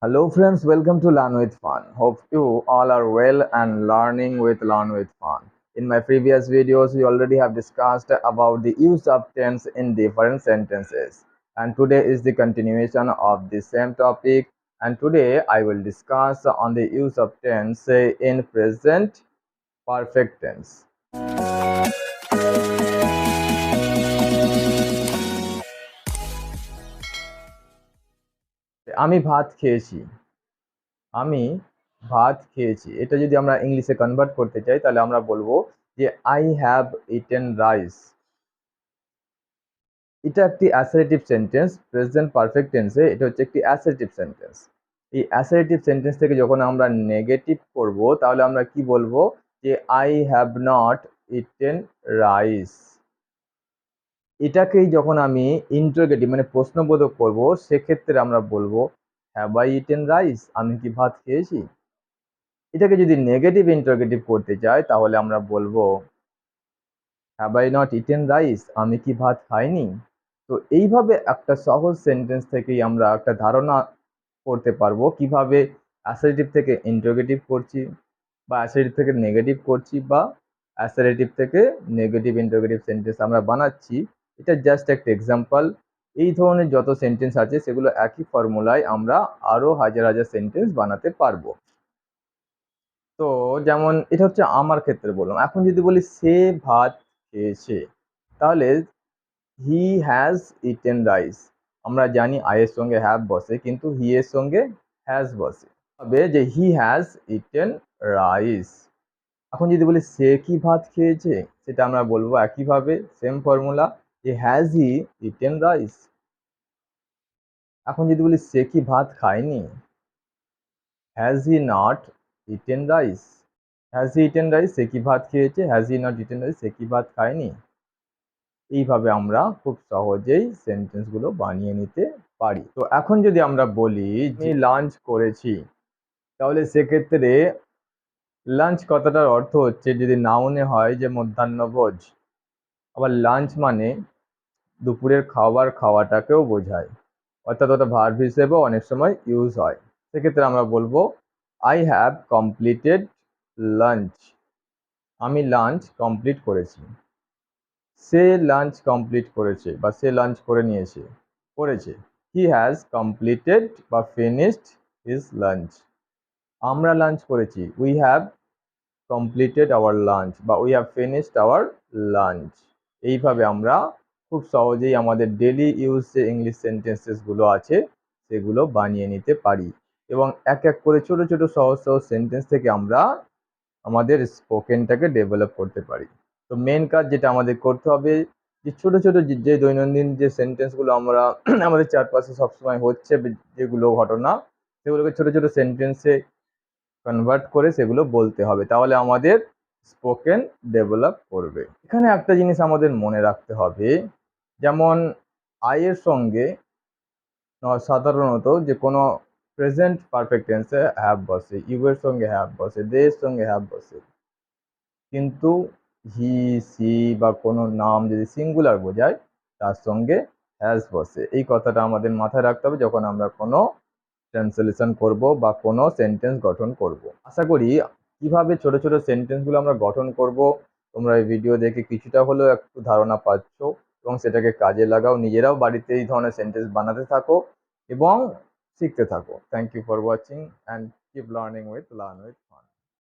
Hello friends, welcome to Learn with Fun. Hope you all are well and learning with Learn with Fun. In my previous videos, we already have discussed about the use of tense in different sentences. And today is the continuation of the same topic. And today I will discuss on the use of tense in present perfect tense. আমি ভাত খেয়েছি। আমি ভাত খেয়েছি। এটা যদি আমরা ইংলিশে কনভার্ট করতে চাই তাহলে আমরা বলবো যে আই হ্যাভ ইটেন রাইস। এটা একটি অ্যাসার্টিভ সেন্টেন্স। প্রেজেন্ট পারফেক্ট টেন্সে এটা হচ্ছে একটি অ্যাসার্টিভ সেন্টেন্স। এই অ্যাসার্টিভ সেন্টেন্স থেকে যখন আমরা নেগেটিভ করব তাহলে আমরা কি বলবো যে I have not eaten rice. এটাকেই যখন আমি ইন্টারোগেটিভ মানে প্রশ্নবোধক করব সেক্ষেত্রে আমরা বলবো হ্যাভ আই ইটেন রাইস, আমি কি ভাত খেয়েছি। এটাকে যদি নেগেটিভ ইন্টারোগেটিভ করতে চাই তাহলে আমরা বলবো have I not eaten rice, আমি কি ভাত খাইনি। তো এইভাবে একটা সহজ সেন্টেন্স থেকেই আমরা একটা ধারণা করতে পারবো কিভাবে অ্যাসার্টিভ থেকে ইন্টারোগেটিভ করছি বা অ্যাসার্টিভ থেকে নেগেটিভ করছি বা অ্যাসার্টিভ থেকে নেগেটিভ ইন্টারোগেটিভ সেন্টেন্স আমরা বানাচ্ছি। এটা জাস্ট একটা এক্সাম্পল। এই ধরনের যত সেন্টেন্স আছে সেগুলো একই ফর্মুলায় আমরা আরো হাজার হাজার সেন্টেন্স বানাতে পারবো। তো যেমন এটা হচ্ছে আমার ক্ষেত্রে বললাম। এখন যদি বলি সে ভাত খেয়েছে তাহলে হি হ্যাজ ইটেন রাইস। আমরা জানি আই এর সঙ্গে হ্যাভ বসে কিন্তু হি এর সঙ্গে হ্যাজ বসে, তবে যে হি হ্যাজ ইটেন রাইস। এখন যদি বলি সে কি ভাত খেয়েছে সেটা আমরা বলবো একইভাবে সেম ফর্মুলা যে হ্যাজ হি ইটেন রাইস। এখন যদি বলি সে কি ভাত খায়নি, has he not eaten rice. Has he eaten rice, সে কি ভাত খেয়েছে, has he not eaten rice, সে কি ভাত খায়নি। এইভাবে আমরা খুব সহজেই সেন্টেন্সগুলো বানিয়ে নিতে পারি। তো এখন যদি আমরা বলি যে লাঞ্চ করেছি তাহলে সেক্ষেত্রে লাঞ্চ কথাটার অর্থ হচ্ছে যদি নাউনে হয় যে মধ্যাহ্নভোজ, আবার লাঞ্চ মানে দুপুরের খাবার খাওয়াটাকেও বোঝায়, অর্থাৎ ওটা ভার্ব হিসেবেও অনেক সময় ইউজ হয়। সেক্ষেত্রে আমরা বলবো আই হ্যাভ কমপ্লিটেড লাঞ্চ, আমি লাঞ্চ কমপ্লিট করেছি। সে লাঞ্চ কমপ্লিট করেছে বা সে লাঞ্চ করে নিয়েছে, করেছে। হি হ্যাজ কমপ্লিটেড বা ফিনিশড হিজ লাঞ্চ। আমরা লাঞ্চ করেছি, we have completed our lunch বা we have finished our lunch. এইভাবে আমরা খুব সহজেই আমাদের ডেলি ইউজ যে ইংলিশ সেন্টেন্সেসগুলো আছে সেগুলো বানিয়ে নিতে পারি এবং এক এক করে ছোট ছোট সহজ সহজ সেন্টেন্স থেকে আমরা আমাদের স্পোকেনটাকে ডেভেলপ করতে পারি। তো মেন কাজ যেটা আমাদের করতে হবে যে ছোট ছোট যে দৈনন্দিন যে সেন্টেন্সগুলো আমরা আমাদের চারপাশে সবসময় হচ্ছে যেগুলো ঘটনা সেগুলোকে ছোট ছোট সেন্টেন্সে কনভার্ট করে সেগুলো বলতে হবে, তাহলে আমাদের স্পোকেন ডেভেলপ করবে। এখানে একটা জিনিস আমাদের মনে রাখতে হবে, যেমন আই এর সঙ্গে সাধারণত যে কোনো প্রেজেন্ট পারফেক্ট টেন্সে হ্যাভ বসে, ইউ এর সঙ্গে হ্যাভ বসে, দে এর সঙ্গে হ্যাভ বসে, কিন্তু হি সি বা কোনো নাম যদি সিঙ্গুলার বোঝায় তার সঙ্গে হ্যাজ বসে। এই কথাটা আমাদের মাথায় রাখতে হবে যখন আমরা কোনো ট্রান্সলেশন করব বা কোনো সেন্টেন্স গঠন করব। আশা করি কিভাবে ছোট ছোট সেন্টেন্সগুলো আমরা গঠন করব তোমরা এই ভিডিও দেখে কিছুটা হলেও একটু ধারণা পাচ্ছ এবং সেটাকে কাজে লাগাও, নিজেরাও বাড়িতে এই ধরনের সেন্টেন্স বানাতে থাকো এবং শিখতে থাকো। Thank you for watching and keep learning with learn with fun.